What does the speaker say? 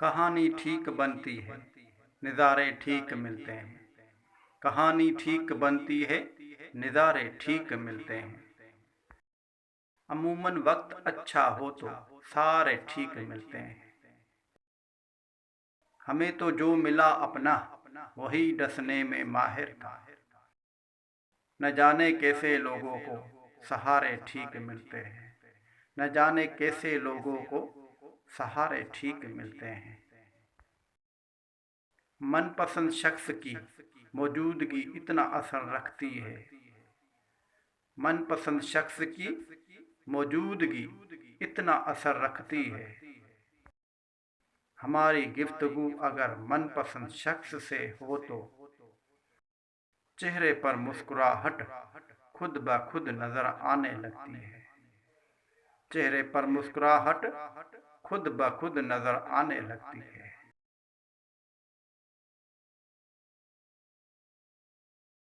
कहानी ठीक बनती है, नज़ारे ठीक मिलते हैं। कहानी ठीक बनती है, नज़ारे ठीक मिलते हैं। अमूमन वक्त अच्छा हो तो सारे ठीक मिलते हैं। हमें तो जो मिला अपना, वही डसने में माहिर था। न जाने कैसे लोगों को सहारे ठीक मिलते हैं। न जाने कैसे लोगों को सहारे ठीक मिलते हैं। मनपसंद शख्स की मौजूदगी इतना असर रखती है। मनपसंद शख्स की मौजूदगी इतना असर रखती है। हमारी गुफ्तगू अगर मनपसंद शख्स से हो तो चेहरे पर मुस्कुराहट खुद ब खुद नजर आने लगती है। चेहरे पर मुस्कुराहट खुद ब खुद नजर आने लगती है।